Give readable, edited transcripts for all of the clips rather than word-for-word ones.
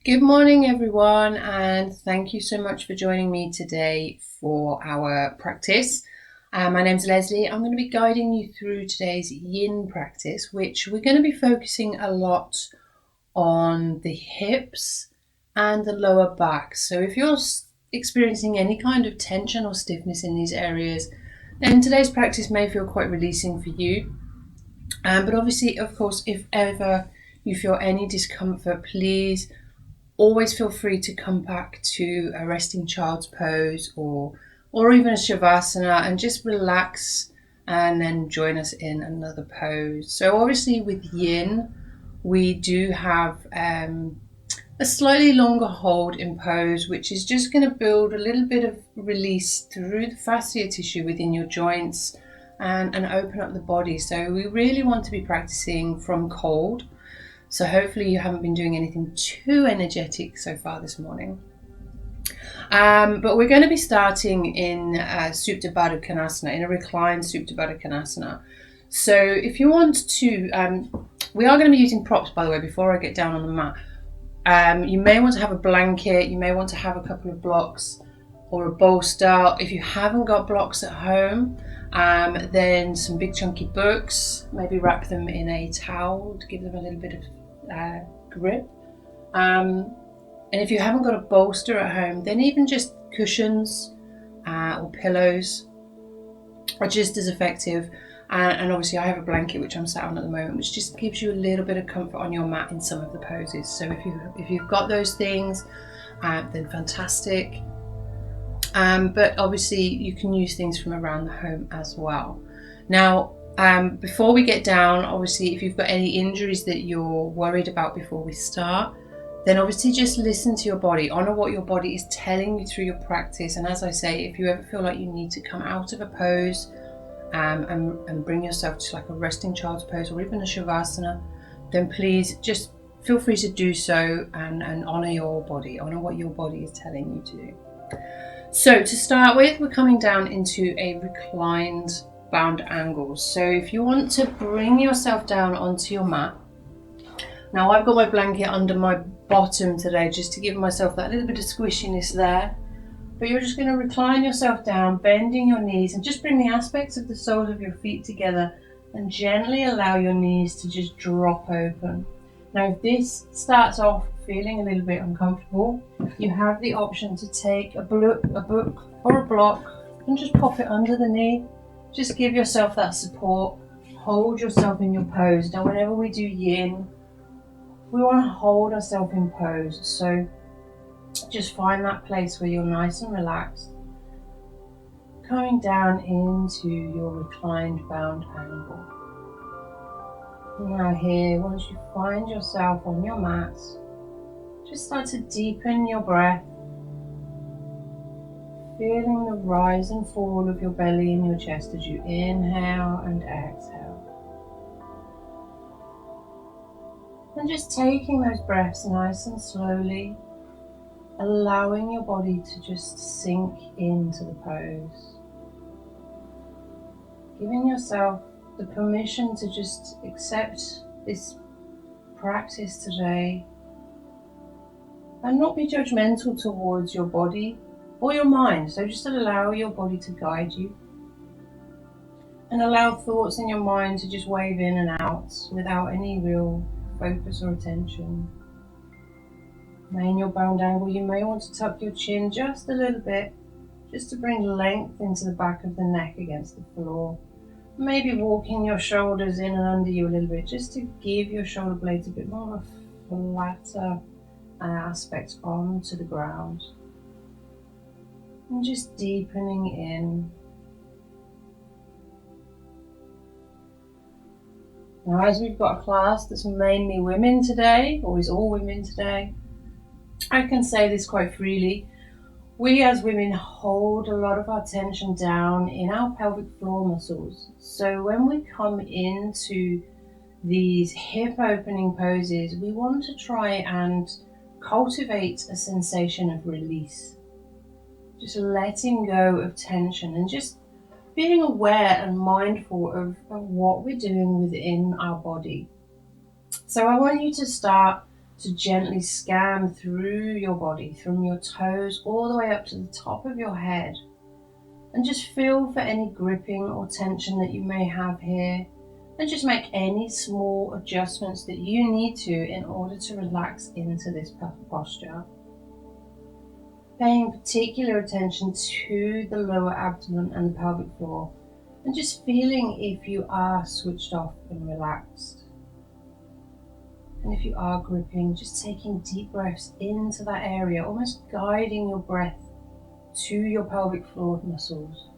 Good morning, everyone, and thank you so much for joining me today for our practice. My name's Leslie. I'm going to be guiding you through today's yin practice, which we're going to be focusing a lot on the hips and the lower back. So if you're experiencing any kind of tension or stiffness in these areas, then today's practice may feel quite releasing for you. But obviously, of course, if ever you feel any discomfort, please always feel free to come back to a resting child's pose or even a Shavasana and just relax and then join us in another pose. So obviously with yin, we do have a slightly longer hold in pose, which is just going to build a little bit of release through the fascia tissue within your joints and open up the body. So we really want to be practicing from cold. So hopefully you haven't been doing anything too energetic so far this morning. But we're going to be starting in Supta Baddha Konasana, in a reclined Supta Baddha Konasana. So if you want to, we are going to be using props, by the way, before I get down on the mat. You may want to have a blanket, you may want to have a couple of blocks or a bolster. If you haven't got blocks at home, then some big chunky books, maybe wrap them in a towel to give them a little bit of grip. And if you haven't got a bolster at home, then even just cushions or pillows are just as effective. And obviously I have a blanket which I'm sat on at the moment, which just gives you a little bit of comfort on your mat in some of the poses. So if you've got those things, then fantastic. But obviously you can use things from around the home as well. Now, before we get down, obviously if you've got any injuries that you're worried about before we start, then obviously just listen to your body, honor what your body is telling you through your practice. And as I say, if you ever feel like you need to come out of a pose and bring yourself to like a resting child's pose or even a Shavasana, then please just feel free to do so and honor your body, honor what your body is telling you to do. So to start with, we're coming down into a reclined bound angle. So if you want to bring yourself down onto your mat, now I've got my blanket under my bottom today just to give myself that little bit of squishiness there, but you're just going to recline yourself down, bending your knees, and just bring the aspects of the soles of your feet together and gently allow your knees to just drop open. Now if this starts off feeling a little bit uncomfortable, you have the option to take a book or a block and just pop it under the knee. Just give yourself that support, hold yourself in your pose. Now whenever we do yin, we want to hold ourselves in pose. So just find that place where you're nice and relaxed, coming down into your reclined bound angle. Now here, once you find yourself on your mat, just start to deepen your breath, feeling the rise and fall of your belly and your chest as you inhale and exhale. And just taking those breaths nice and slowly, allowing your body to just sink into the pose. Giving yourself the permission to just accept this practice today and not be judgmental towards your body or your mind. So just allow your body to guide you and allow thoughts in your mind to just wave in and out without any real focus or attention. Now in your bound angle, you may want to tuck your chin just a little bit, just to bring length into the back of the neck against the floor. Maybe walking your shoulders in and under you a little bit, just to give your shoulder blades a bit more of a flatter aspect onto the ground. And just deepening in. Now as we've got a class that's mainly women today, or is all women today, I can say this quite freely. We as women hold a lot of our tension down in our pelvic floor muscles. So when we come into these hip opening poses, we want to try and cultivate a sensation of release. Just letting go of tension and just being aware and mindful of what we're doing within our body. So I want you to start to gently scan through your body, from your toes all the way up to the top of your head. And just feel for any gripping or tension that you may have here, and just make any small adjustments that you need to in order to relax into this posture. Paying particular attention to the lower abdomen and the pelvic floor, and just feeling if you are switched off and relaxed. And if you are gripping, just taking deep breaths into that area, almost guiding your breath to your pelvic floor muscles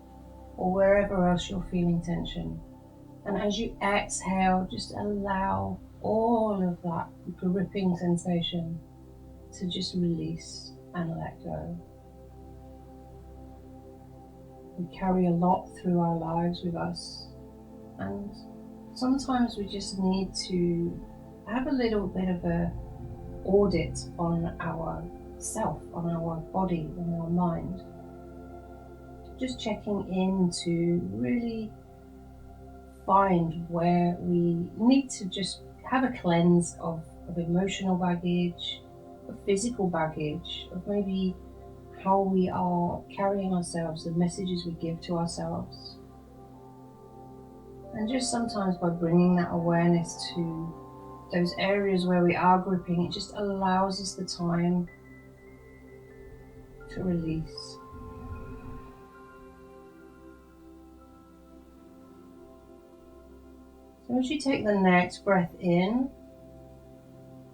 or wherever else you're feeling tension. And as you exhale, just allow all of that gripping sensation to just release and let go. We carry a lot through our lives with us, and sometimes we just need to have a little bit of a audit on our self, on our body, on our mind. Just checking in to really find where we need to just have a cleanse of emotional baggage, of physical baggage, of maybe how we are carrying ourselves, the messages we give to ourselves. And just sometimes by bringing that awareness to those areas where we are gripping, it just allows us the time to release. So as you take the next breath in,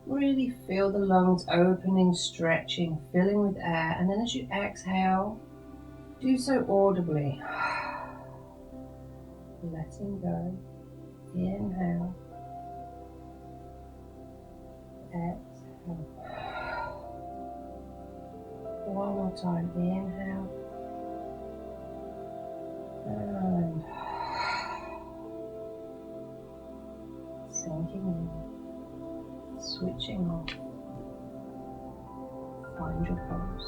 really feel the lungs opening, stretching, filling with air, and then as you exhale, do so audibly. Letting go. Inhale. Exhale. One more time. Inhale. And sinking in. Switching off. Find your pose.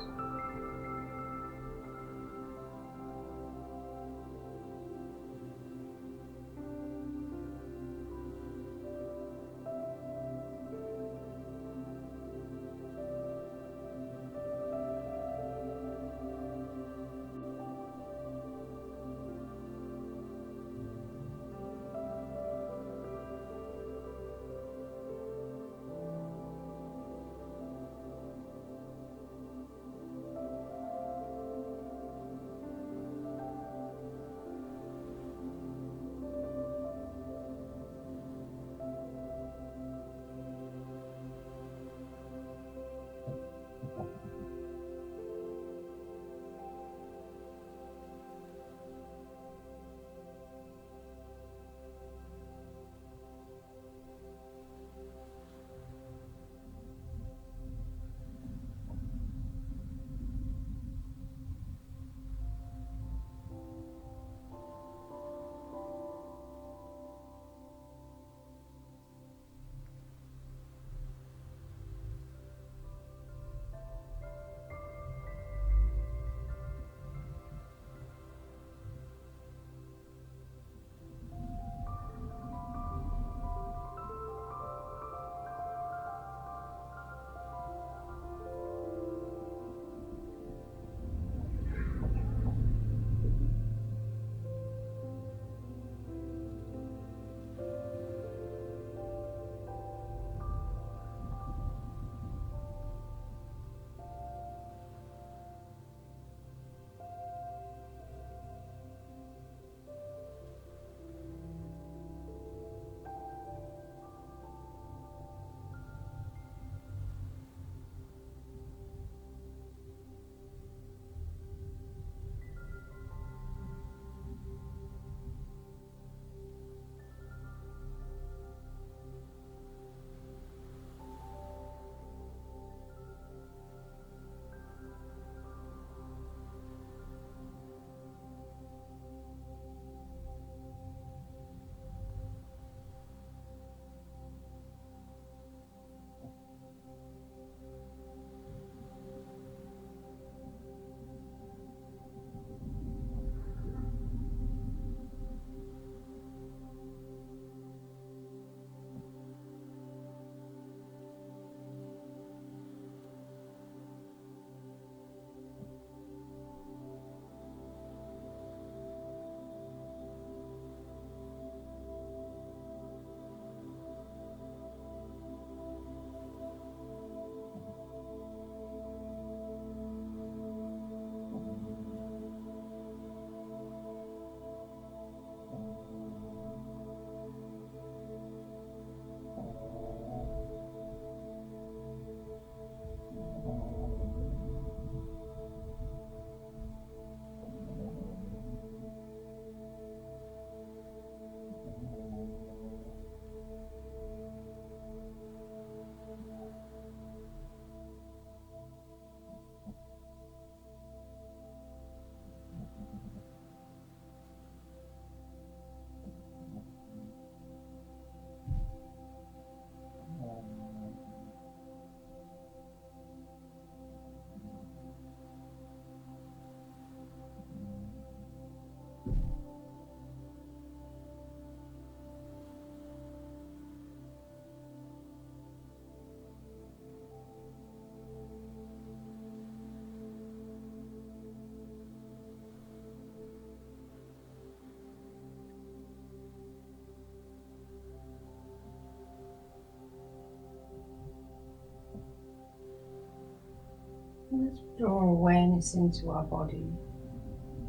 let's draw awareness into our body,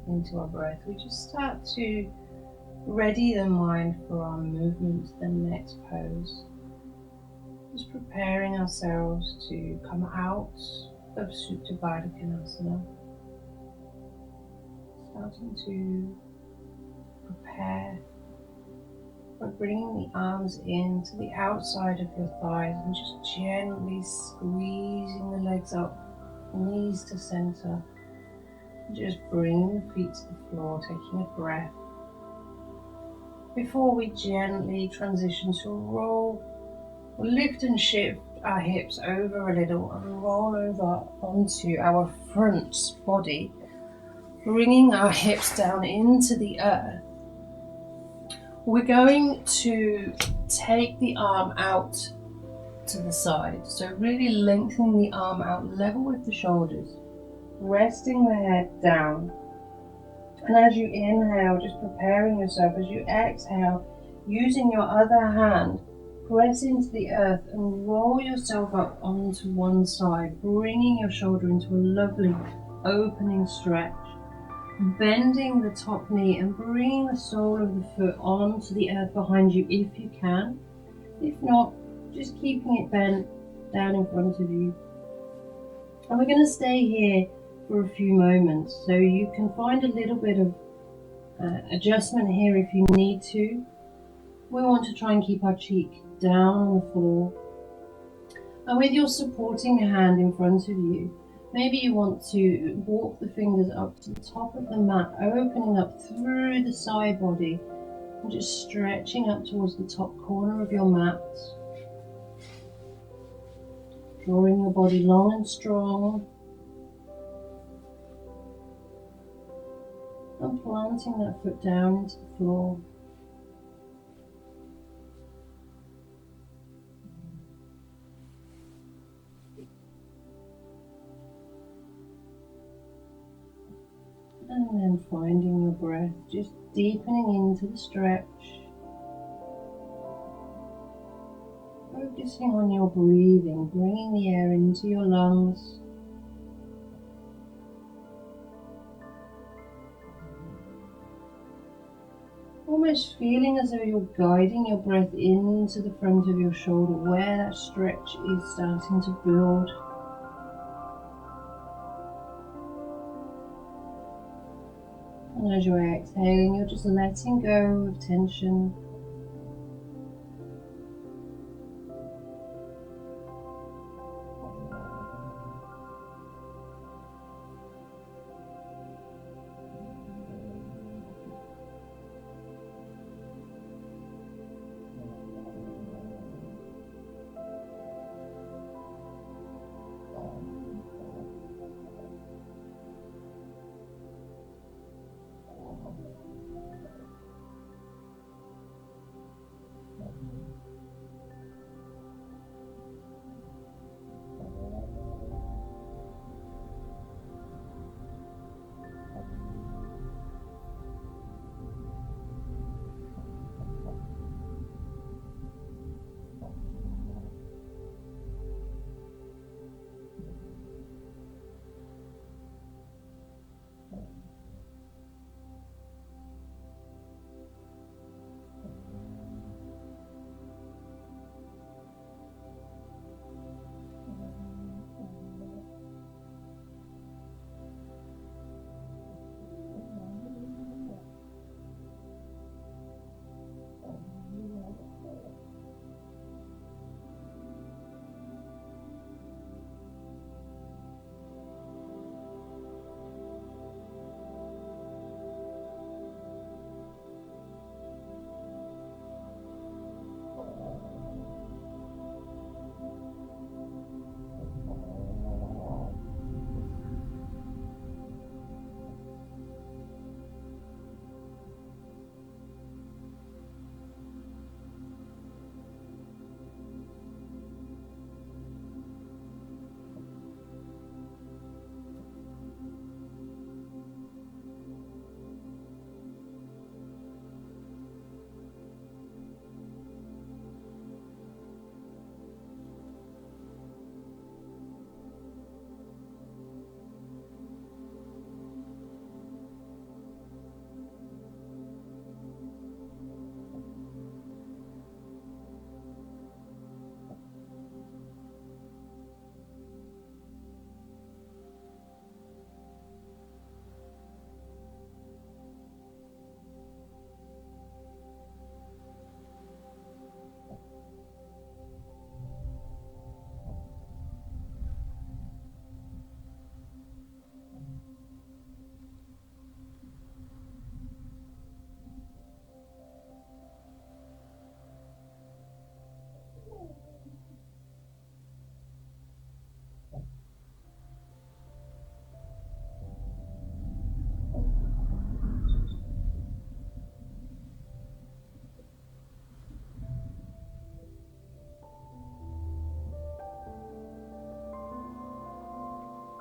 into our breath. We just start to ready the mind for our movement to the next pose. Just preparing ourselves to come out of Supta Baddha Konasana. Starting to prepare by bringing the arms in to the outside of your thighs and just gently squeezing the legs up, knees to center. Just bring the feet to the floor, taking a breath. Before we gently transition to a roll, we'll lift and shift our hips over a little and roll over onto our front body, bringing our hips down into the earth. We're going to take the arm out to the side, so really lengthening the arm out level with the shoulders, resting the head down. And as you inhale, just preparing yourself, as you exhale, using your other hand, press into the earth and roll yourself up onto one side, bringing your shoulder into a lovely opening stretch, bending the top knee and bringing the sole of the foot onto the earth behind you if you can. If not, just keeping it bent down in front of you. And we're going to stay here for a few moments, so you can find a little bit of adjustment here if you need to. We want to try and keep our cheek down on the floor, and with your supporting hand in front of you, maybe you want to walk the fingers up to the top of the mat, opening up through the side body and just stretching up towards the top corner of your mat, drawing your body long and strong, and planting that foot down into the floor. And then finding your breath, just deepening into the stretch. Focusing on your breathing, bringing the air into your lungs. Almost feeling as though you're guiding your breath into the front of your shoulder, where that stretch is starting to build. And as you're exhaling, you're just letting go of tension.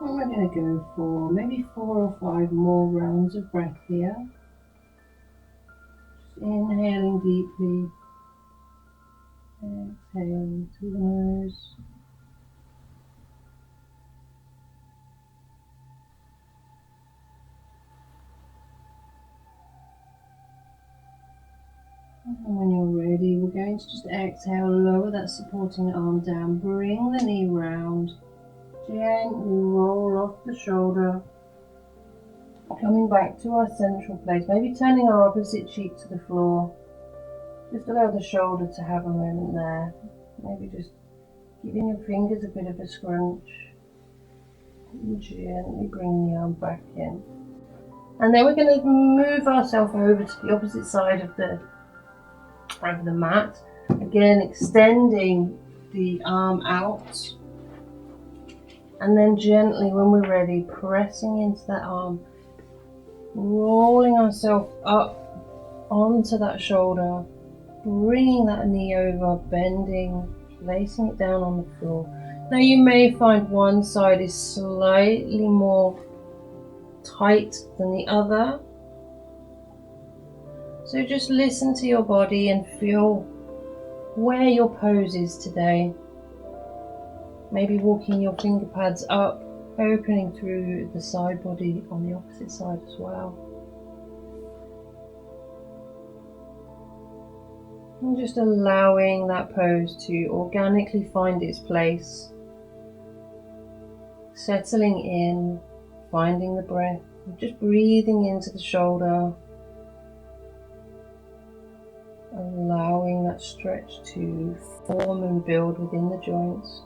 And we're going to go for maybe 4 or 5 more rounds of breath here. Just inhaling deeply, exhaling through the nose. And when you're ready, we're going to just exhale, lower that supporting arm down, bring the knee round, gently roll off the shoulder, coming back to our central place, maybe turning our opposite cheek to the floor. Just allow the shoulder to have a moment there, maybe just giving your fingers a bit of a scrunch, and gently bring the arm back in. And then we're going to move ourselves over to the opposite side of the mat. Again, extending the arm out, and then gently, when we're ready, pressing into that arm, rolling ourselves up onto that shoulder, bringing that knee over, bending, placing it down on the floor. Now you may find one side is slightly more tight than the other, so just listen to your body and feel where your pose is today. Maybe walking your finger pads up, opening through the side body on the opposite side as well. And just allowing that pose to organically find its place. Settling in, finding the breath, just breathing into the shoulder. Allowing that stretch to form and build within the joints.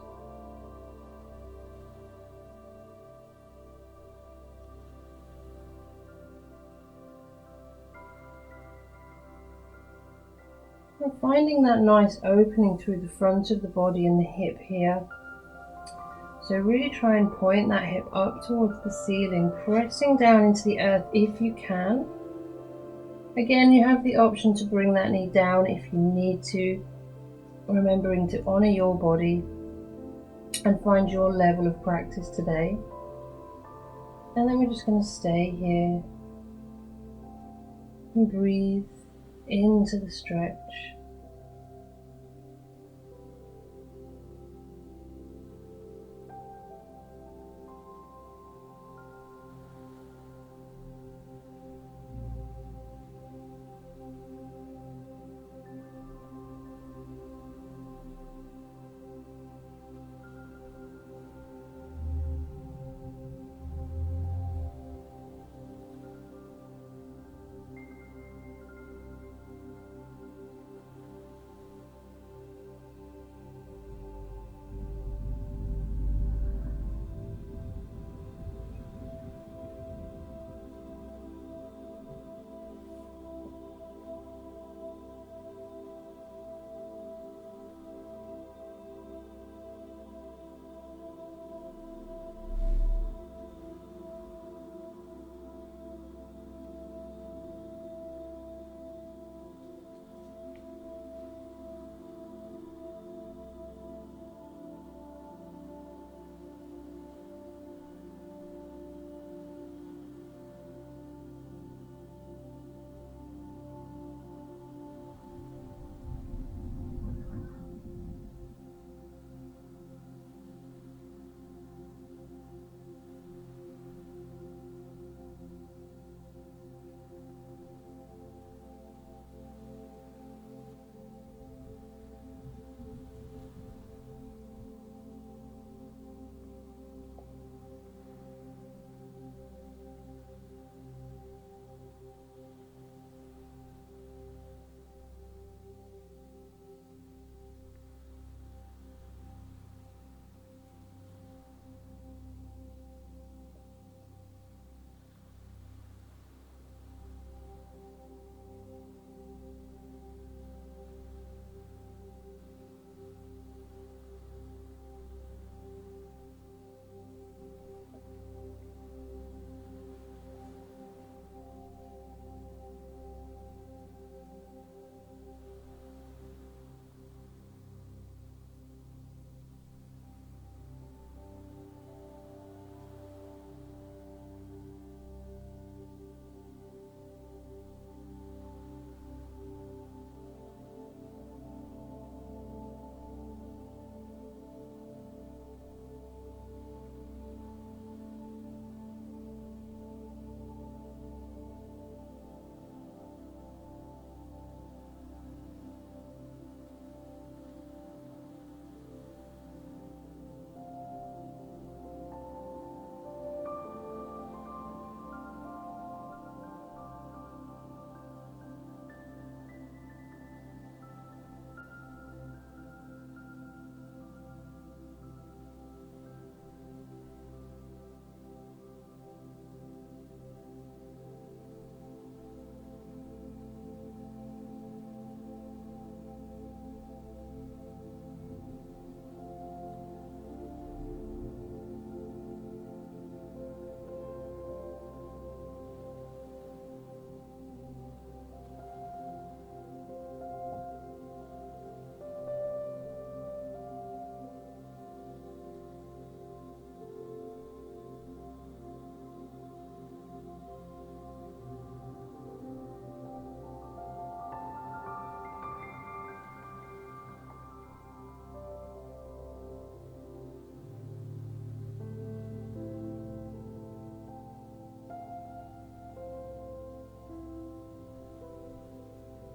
And finding that nice opening through the front of the body and the hip here. So really try and point that hip up towards the ceiling, pressing down into the earth if you can. Again, you have the option to bring that knee down if you need to, remembering to honour your body and find your level of practice today. And then we're just going to stay here and breathe into the stretch.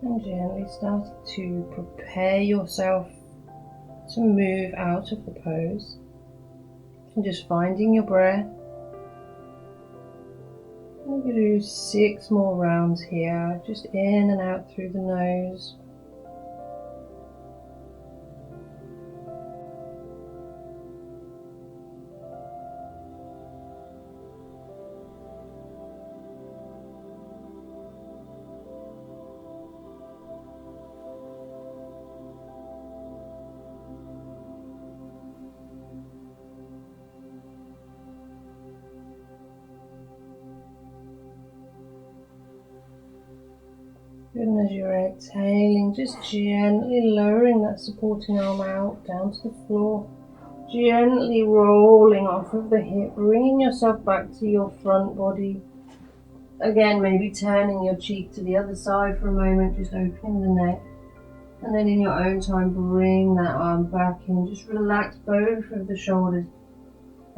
And gently start to prepare yourself to move out of the pose. And just finding your breath. We're going to do 6 more rounds here, just in and out through the nose. And as you're exhaling, just gently lowering that supporting arm out down to the floor. Gently rolling off of the hip, bringing yourself back to your front body. Again, maybe turning your cheek to the other side for a moment, just opening the neck. And then in your own time, bring that arm back in. Just relax both of the shoulders,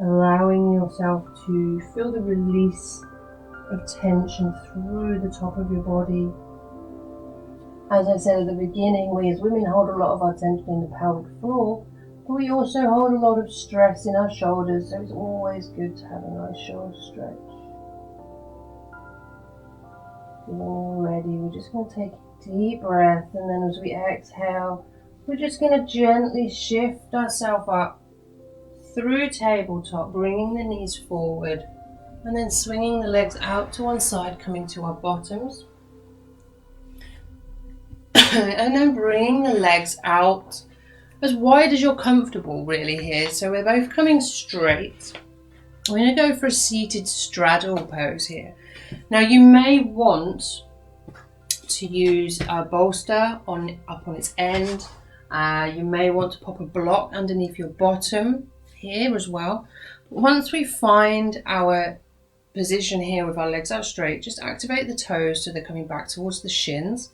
allowing yourself to feel the release of tension through the top of your body. As I said at the beginning, we as women hold a lot of our tension in the pelvic floor, but we also hold a lot of stress in our shoulders, so it's always good to have a nice shoulder stretch. When you're ready, we're just going to take a deep breath, and then as we exhale, we're just going to gently shift ourselves up through tabletop, bringing the knees forward, and then swinging the legs out to one side, coming to our bottoms. And then bringing the legs out as wide as you're comfortable really here. So we're both coming straight. We're going to go for a seated straddle pose here. Now you may want to use a bolster up on its end. You may want to pop a block underneath your bottom here as well. But once we find our position here with our legs out straight, just activate the toes so they're coming back towards the shins.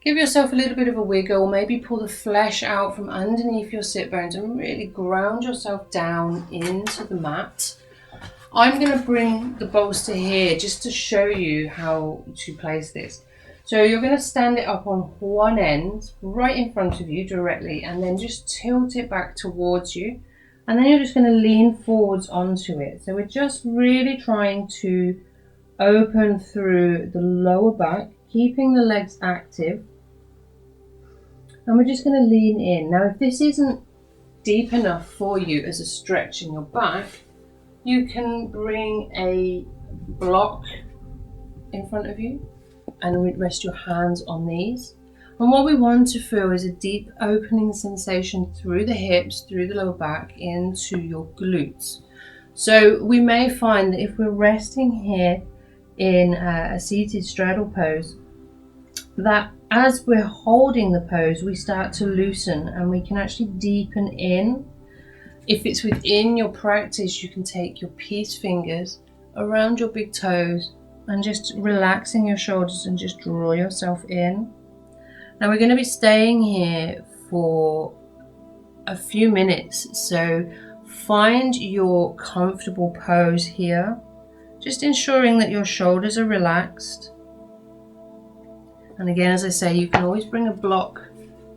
Give yourself a little bit of a wiggle, maybe pull the flesh out from underneath your sit bones and really ground yourself down into the mat. I'm going to bring the bolster here just to show you how to place this. So you're going to stand it up on one end, right in front of you directly, and then just tilt it back towards you. And then you're just going to lean forwards onto it. So we're just really trying to open through the lower back, keeping the legs active, and we're just going to lean in. Now if this isn't deep enough for you as a stretch in your back, you can bring a block in front of you and rest your hands on these. And what we want to feel is a deep opening sensation through the hips, through the lower back, into your glutes. So we may find that if we're resting here in a seated straddle pose, that as we're holding the pose, we start to loosen and we can actually deepen in. If it's within your practice, you can take your peace fingers around your big toes and just relaxing your shoulders and just draw yourself in. Now we're going to be staying here for a few minutes, so find your comfortable pose here, just ensuring that your shoulders are relaxed. And again, as I say, you can always bring a block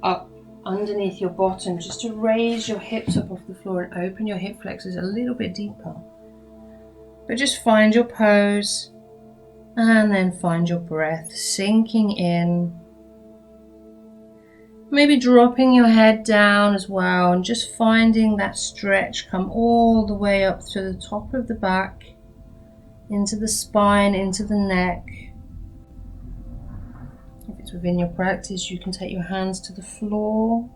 up underneath your bottom just to raise your hips up off the floor and open your hip flexors a little bit deeper. But just find your pose and then find your breath sinking in. Maybe dropping your head down as well and just finding that stretch come all the way up to the top of the back, into the spine, into the neck. If it's within your practice, you can take your hands to the floor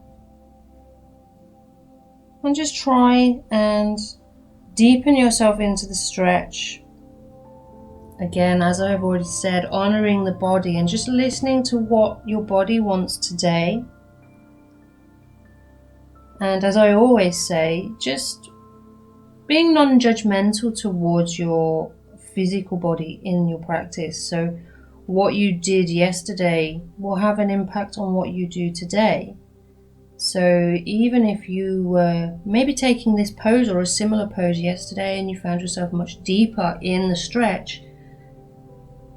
and just try and deepen yourself into the stretch. Again, as I've already said, honoring the body and just listening to what your body wants today. And as I always say, just being non-judgmental towards your physical body in your practice. So what you did yesterday will have an impact on what you do today. So even if you were maybe taking this pose or a similar pose yesterday and you found yourself much deeper in the stretch,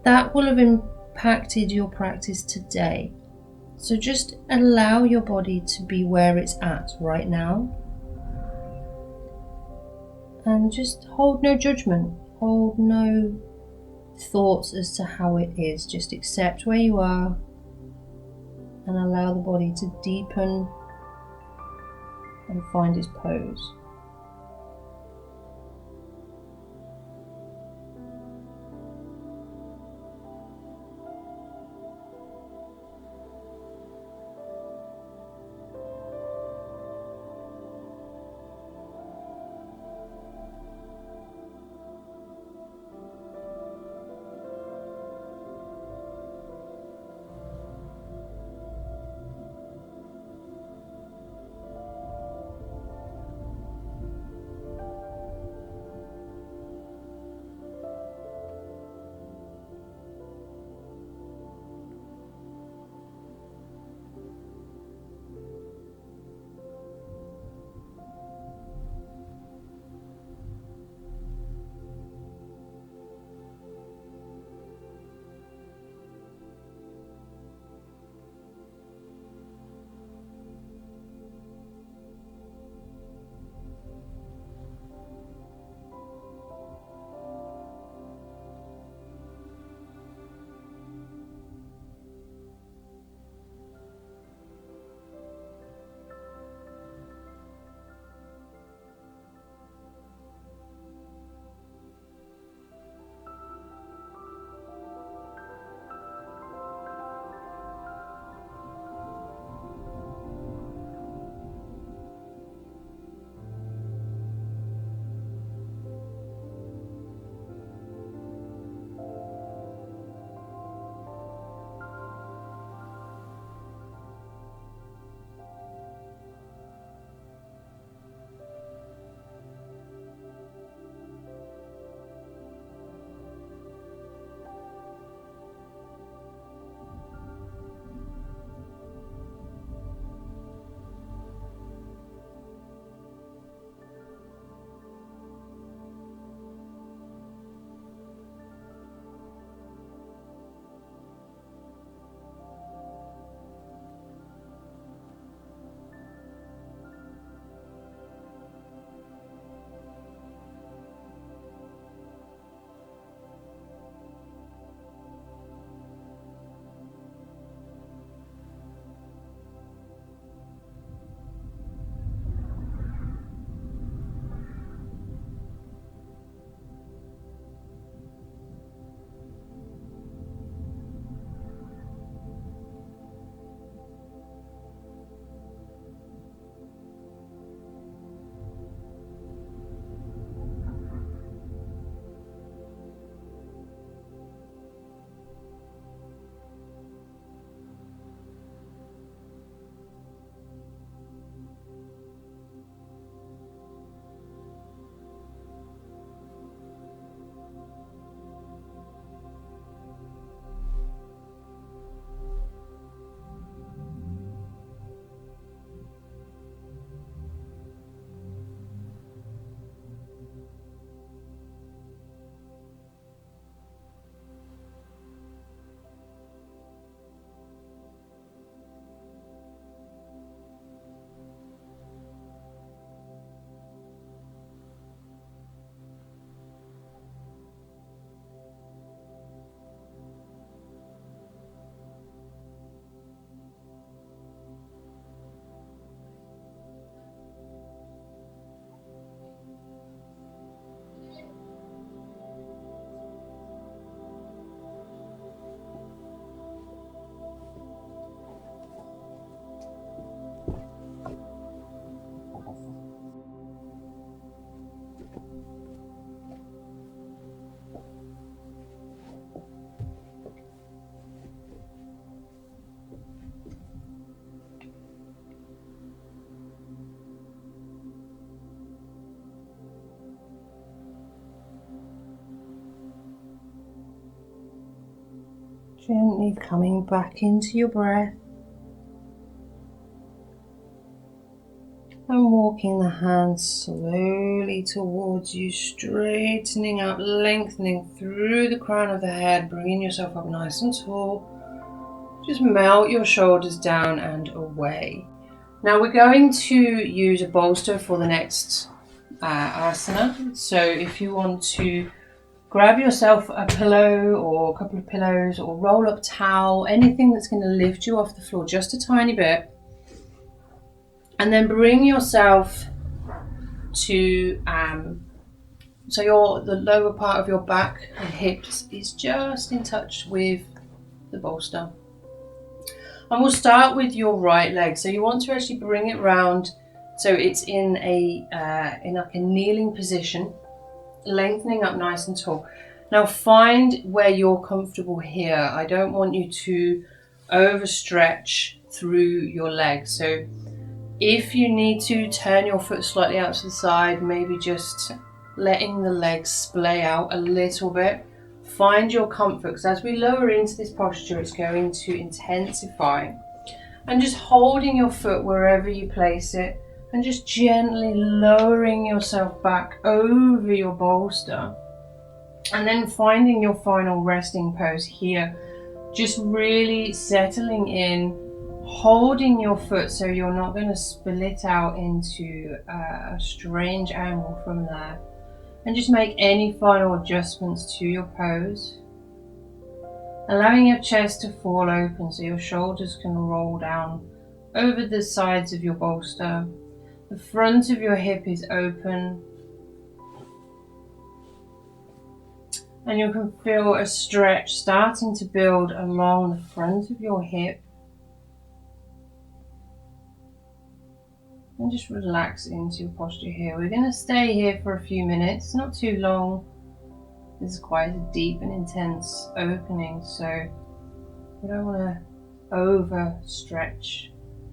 that will have impacted your practice today. So just allow your body to be where it's at right now. And just hold no judgment, hold no thoughts as to how it is. Just accept where you are and allow the body to deepen and find its pose. Gently coming back into your breath and walking the hands slowly towards you, straightening up, lengthening through the crown of the head, bringing yourself up nice and tall. Just melt your shoulders down and away. Now we're going to use a bolster for the next asana. So if you want to grab yourself a pillow or a couple of pillows or roll up towel, anything that's going to lift you off the floor just a tiny bit. And then bring yourself to, so the lower part of your back and hips is just in touch with the bolster. And we'll start with your right leg. So you want to actually bring it round so it's in like a kneeling position, lengthening up nice and tall. Now find where you're comfortable here. I don't want you to overstretch through your legs. So if you need to turn your foot slightly out to the side, maybe just letting the legs splay out a little bit. Find your comfort, because as we lower into this posture, it's going to intensify. And just holding your foot wherever you place it and just gently lowering yourself back over your bolster. And then finding your final resting pose here. Just really settling in, holding your foot so you're not going to split out into a strange angle from there. And just make any final adjustments to your pose. Allowing your chest to fall open so your shoulders can roll down over the sides of your bolster. The front of your hip is open. And you can feel a stretch starting to build along the front of your hip. And just relax into your posture here. We're going to stay here for a few minutes, not too long. This is quite a deep and intense opening, so we don't want to overstretch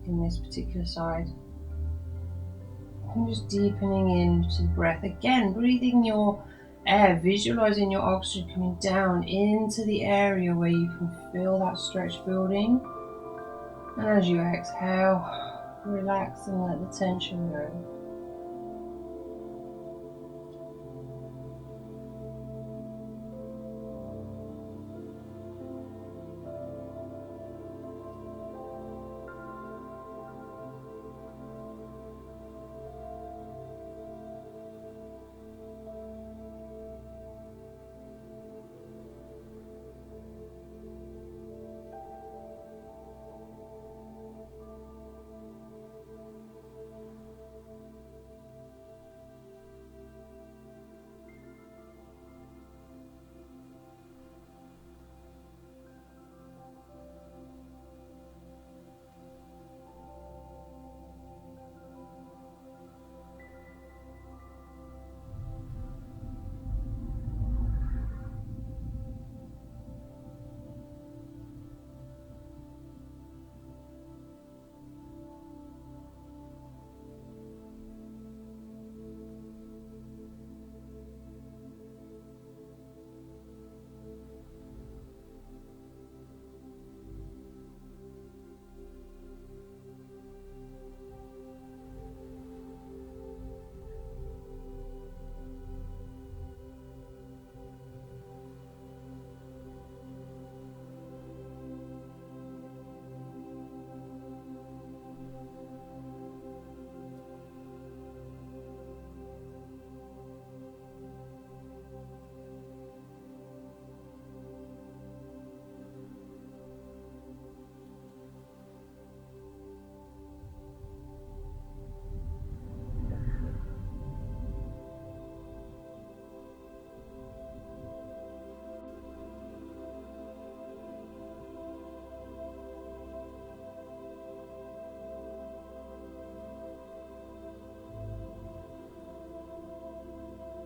in this particular side. And just deepening into the breath. Again, breathing your air, visualizing your oxygen coming down into the area where you can feel that stretch building. And as you exhale, relax and let the tension go.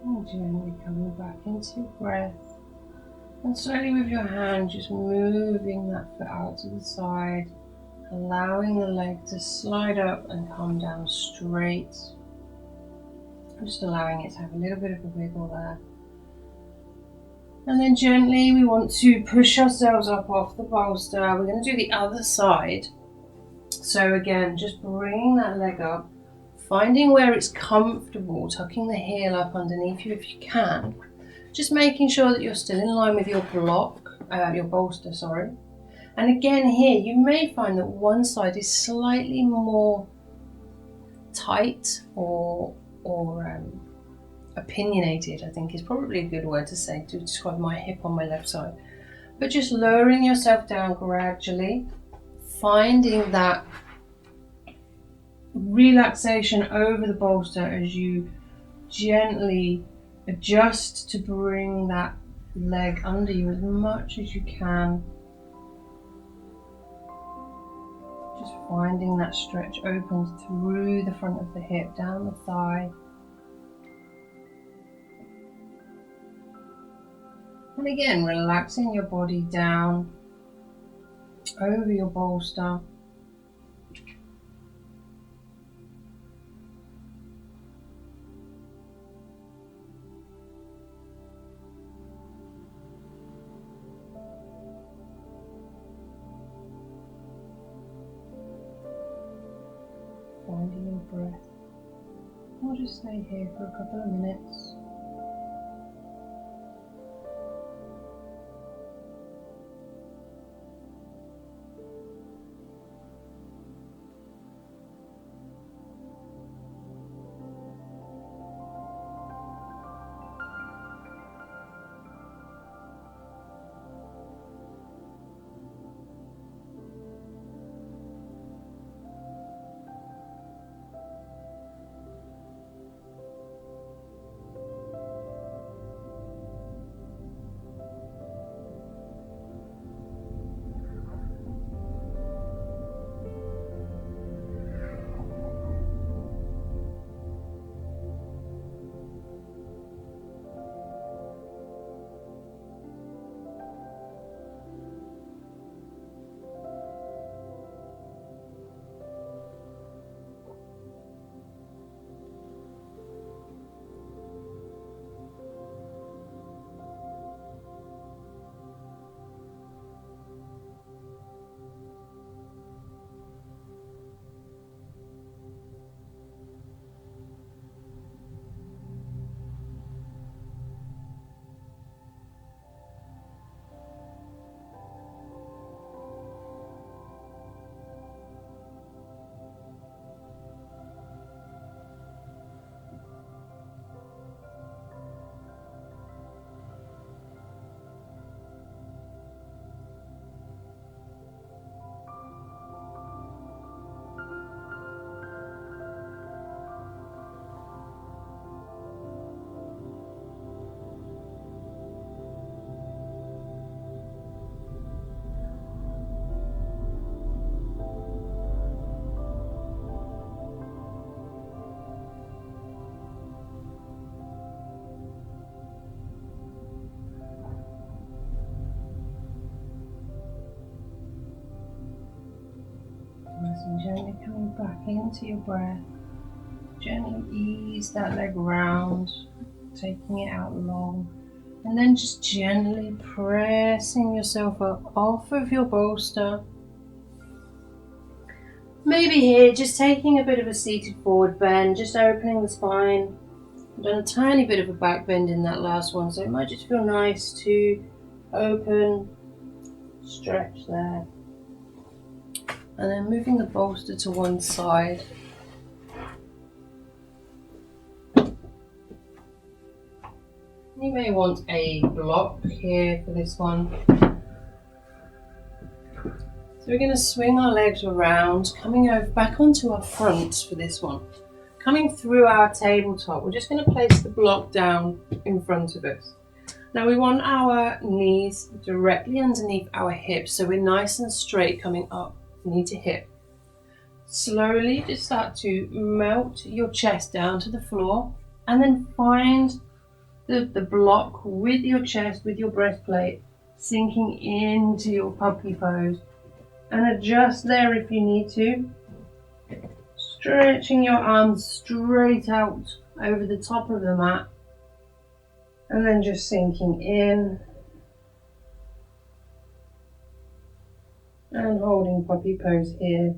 And gently coming back into your breath. And slowly with your hand, just moving that foot out to the side, allowing the leg to slide up and come down straight. Just allowing it to have a little bit of a wiggle there. And then gently we want to push ourselves up off the bolster. We're going to do the other side. So again, just bringing that leg up, finding where it's comfortable, tucking the heel up underneath you if you can. Just making sure that you're still in line with your block, your bolster, sorry. And again here, you may find that one side is slightly more tight or opinionated, I think is probably a good word to say to describe my hip on my left side. But just lowering yourself down gradually, finding that relaxation over the bolster as you gently adjust to bring that leg under you as much as you can. Just finding that stretch open through the front of the hip, down the thigh. And again, relaxing your body down over your bolster. Finding your breath. We'll just stay here for a couple of minutes. And gently coming back into your breath. Gently ease that leg round, taking it out long. And then just gently pressing yourself up off of your bolster. Maybe here, just taking a bit of a seated forward bend, just opening the spine. I've done a tiny bit of a back bend in that last one, so it might just feel nice to open, stretch there. And then moving the bolster to one side. You may want a block here for this one. So we're going to swing our legs around, coming over back onto our front for this one. Coming through our tabletop, we're just going to place the block down in front of us. Now we want our knees directly underneath our hips, so we're nice and straight coming up, knee to hip. Slowly just start to melt your chest down to the floor, and then find the block with your chest, with your breastplate, sinking into your puppy pose. And adjust there if you need to. Stretching your arms straight out over the top of the mat. And then just sinking in. And holding puppy pose here.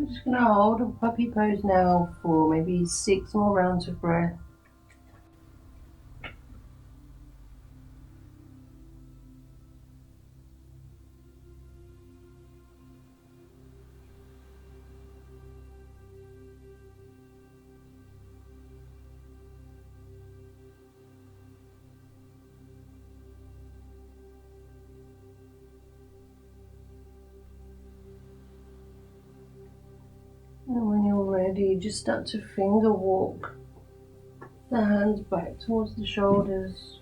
I'm just going to hold a puppy pose now for maybe 6 more rounds of breath. And when you're ready, just start to finger walk the hands back towards the shoulders.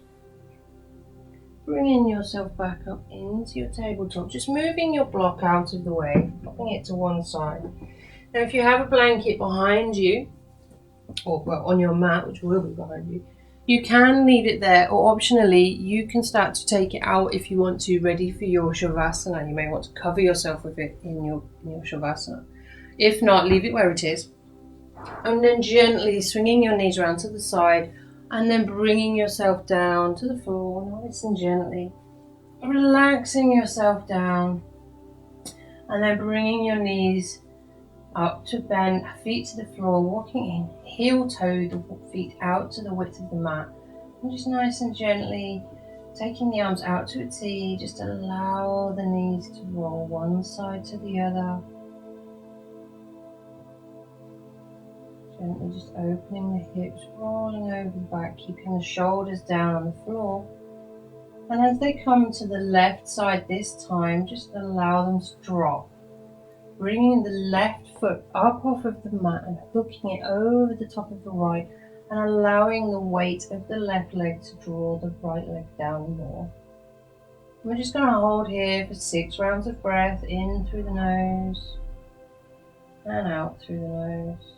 Bringing yourself back up into your tabletop, just moving your block out of the way, popping it to one side. Now if you have a blanket behind you, or well, on your mat, which will be behind you, you can leave it there, or optionally you can start to take it out if you want to, ready for your Shavasana. You may want to cover yourself with it in your Shavasana. If not, leave it where it is. And then gently swinging your knees around to the side and then bringing yourself down to the floor, nice and gently. Relaxing yourself down and then bringing your knees up to bend, feet to the floor, walking in, heel toe the feet out to the width of the mat. And just nice and gently taking the arms out to a T, just allow the knees to roll one side to the other. Gently just opening the hips, rolling over the back, keeping the shoulders down on the floor. And as they come to the left side this time, just allow them to drop. Bringing the left foot up off of the mat and hooking it over the top of the right and allowing the weight of the left leg to draw the right leg down more. We're just going to hold here for 6 rounds of breath, in through the nose and out through the nose.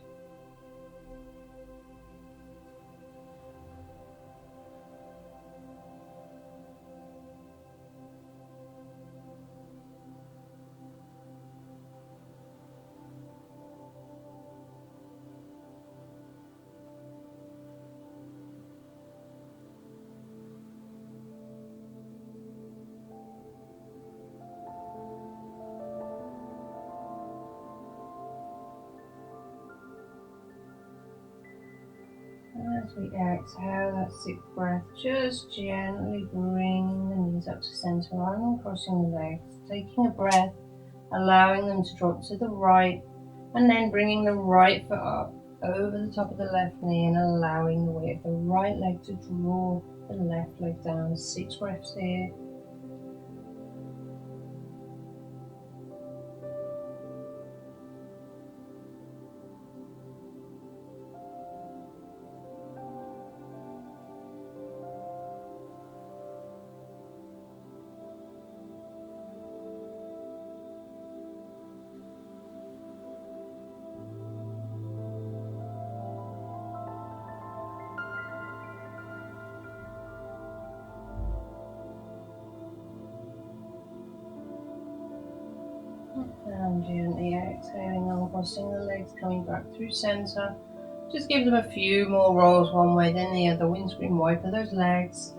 As we exhale that 6th breath, just gently bringing the knees up to center, uncrossing the legs, taking a breath, allowing them to drop to the right, and then bringing the right foot up over the top of the left knee and allowing the weight of the right leg to draw the left leg down. 6 breaths here. And gently exhaling, uncrossing the legs, coming back through center. Just give them a few more rolls one way, then the other. Windscreen wiper those legs.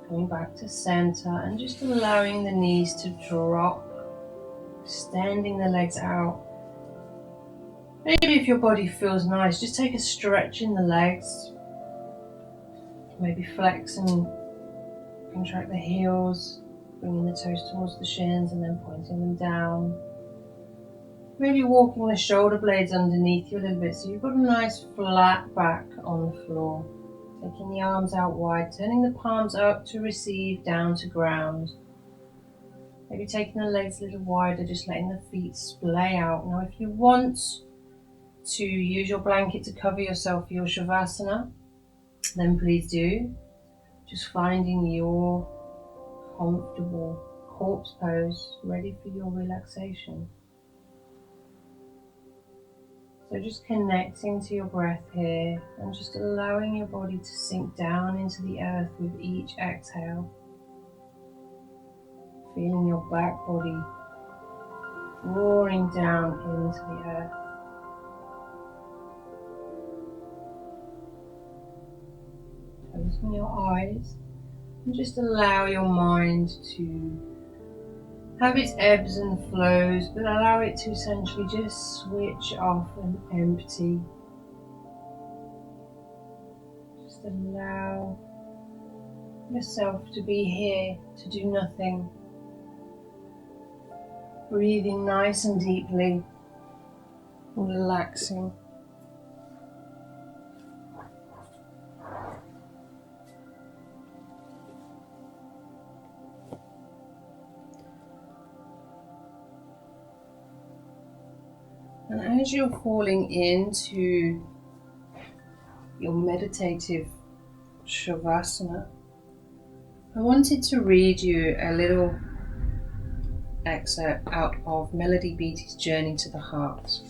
Coming back to center and just allowing the knees to drop. Extending the legs out. Maybe if your body feels nice, just take a stretch in the legs. Maybe flex and contract the heels. Bringing the toes towards the shins and then pointing them down. Maybe walking the shoulder blades underneath you a little bit so you've got a nice flat back on the floor. Taking the arms out wide, turning the palms up to receive, down to ground. Maybe taking the legs a little wider, just letting the feet splay out. Now if you want to use your blanket to cover yourself for your Shavasana, then please do. Just finding your comfortable corpse pose, ready for your relaxation. So just connecting to your breath here and just allowing your body to sink down into the earth with each exhale. Feeling your back body drawing down into the earth. Closing your eyes and just allow your mind to have its ebbs and flows, but allow it to essentially just switch off and empty. Just allow yourself to be here, to do nothing. Breathing nice and deeply, relaxing. And as you're falling into your meditative Shavasana, I wanted to read you a little excerpt out of Melody Beattie's Journey to the Heart.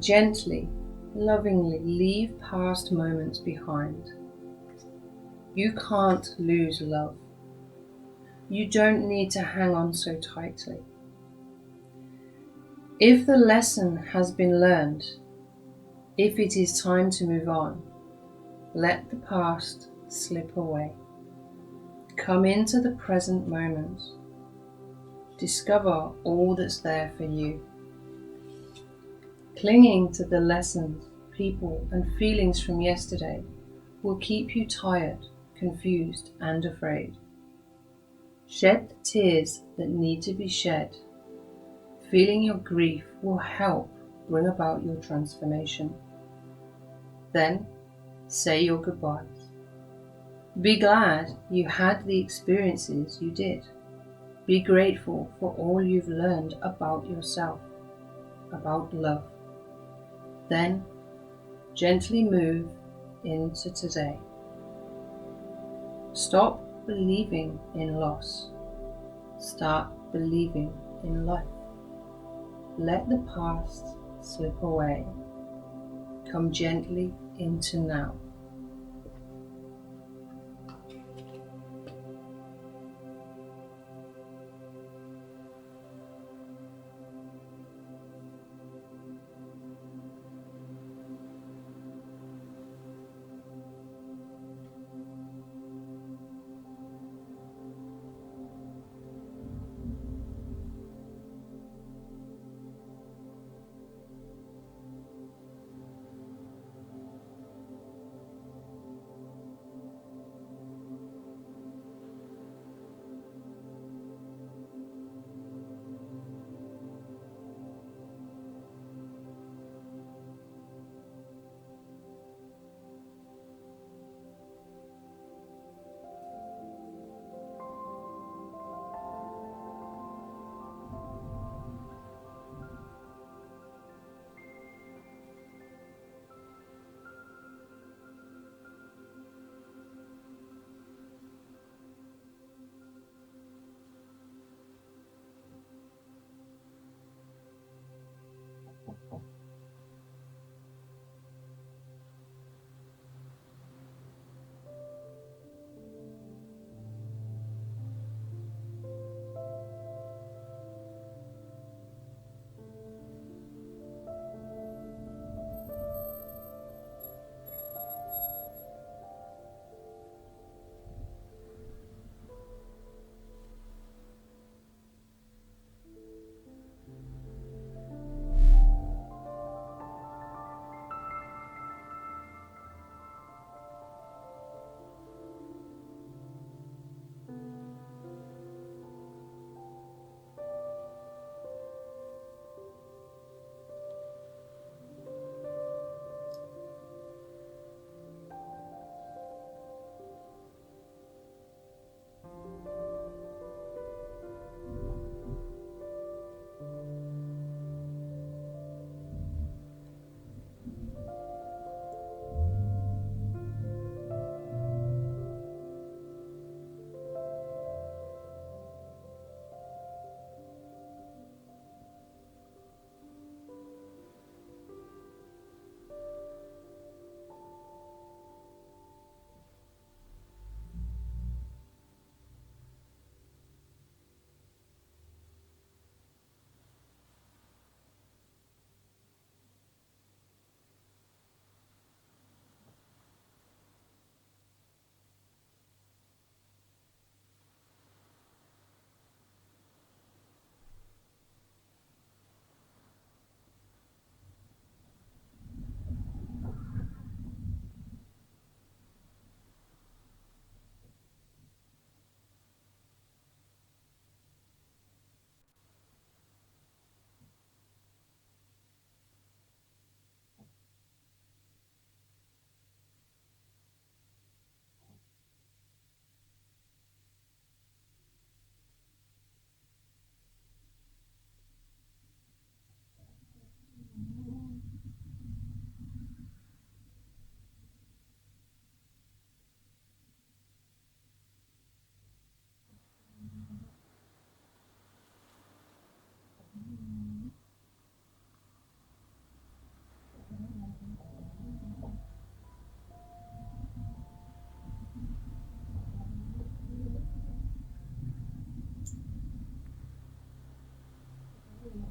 Gently, lovingly leave past moments behind. You can't lose love. You don't need to hang on so tightly. If the lesson has been learned, if it is time to move on, let the past slip away. Come into the present moment. Discover all that's there for you. Clinging to the lessons, people, and feelings from yesterday will keep you tired, confused, and afraid. Shed the tears that need to be shed. Feeling your grief will help bring about your transformation. Then say your goodbyes. Be glad you had the experiences you did. Be grateful for all you've learned about yourself, about love. Then gently move into today. Stop believing in loss. Start believing in life. Let the past slip away. Come gently into now.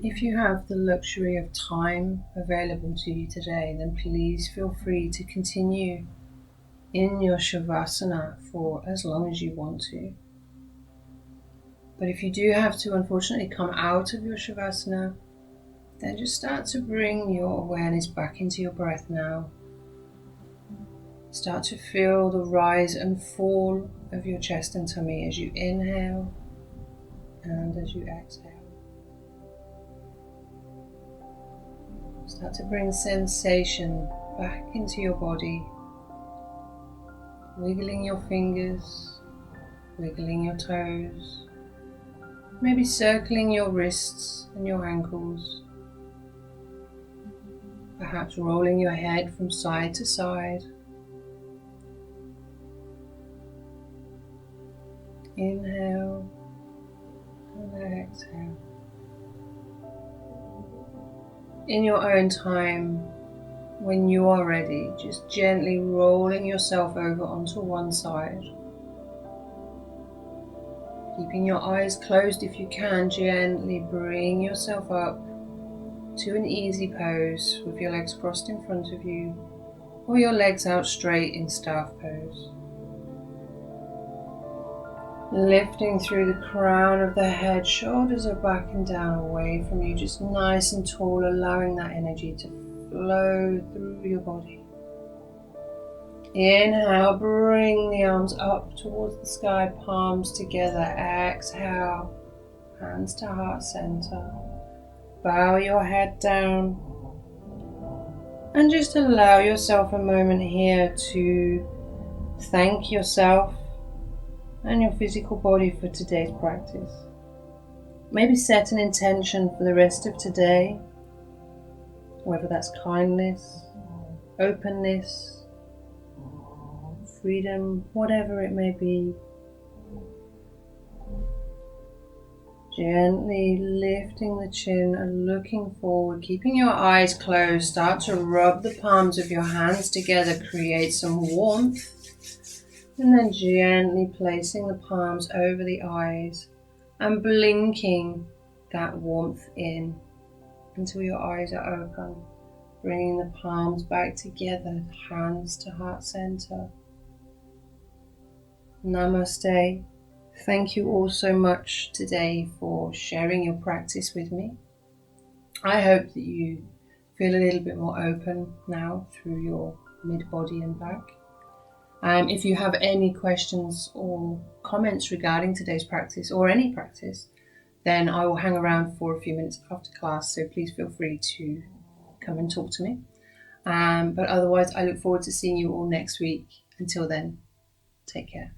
If you have the luxury of time available to you today, then please feel free to continue in your Shavasana for as long as you want to. But if you do have to unfortunately come out of your Shavasana, then just start to bring your awareness back into your breath now. Start to feel the rise and fall of your chest and tummy as you inhale and as you exhale. Start to bring sensation back into your body, wiggling your fingers, wiggling your toes, maybe circling your wrists and your ankles, perhaps rolling your head from side to side. Inhale and exhale. In your own time, when you are ready, just gently rolling yourself over onto one side. Keeping your eyes closed if you can, gently bring yourself up to an easy pose with your legs crossed in front of you or your legs out straight in staff pose. Lifting through the crown of the head, shoulders are back and down away from you, just nice and tall, allowing that energy to flow through your body. Inhale, bring the arms up towards the sky, palms together. Exhale, hands to heart center. Bow your head down and just allow yourself a moment here to thank yourself and your physical body for today's practice. Maybe set an intention for the rest of today, whether that's kindness, openness, freedom, whatever it may be. Gently lifting the chin and looking forward, keeping your eyes closed. Start to rub the palms of your hands together, create some warmth. And then gently placing the palms over the eyes and blinking that warmth in until your eyes are open. Bringing the palms back together, hands to heart center. Namaste. Thank you all so much today for sharing your practice with me. I hope that you feel a little bit more open now through your mid-body and back. If you have any questions or comments regarding today's practice or any practice, then I will hang around for a few minutes after class, so please feel free to come and talk to me. But otherwise, I look forward to seeing you all next week. Until then, take care.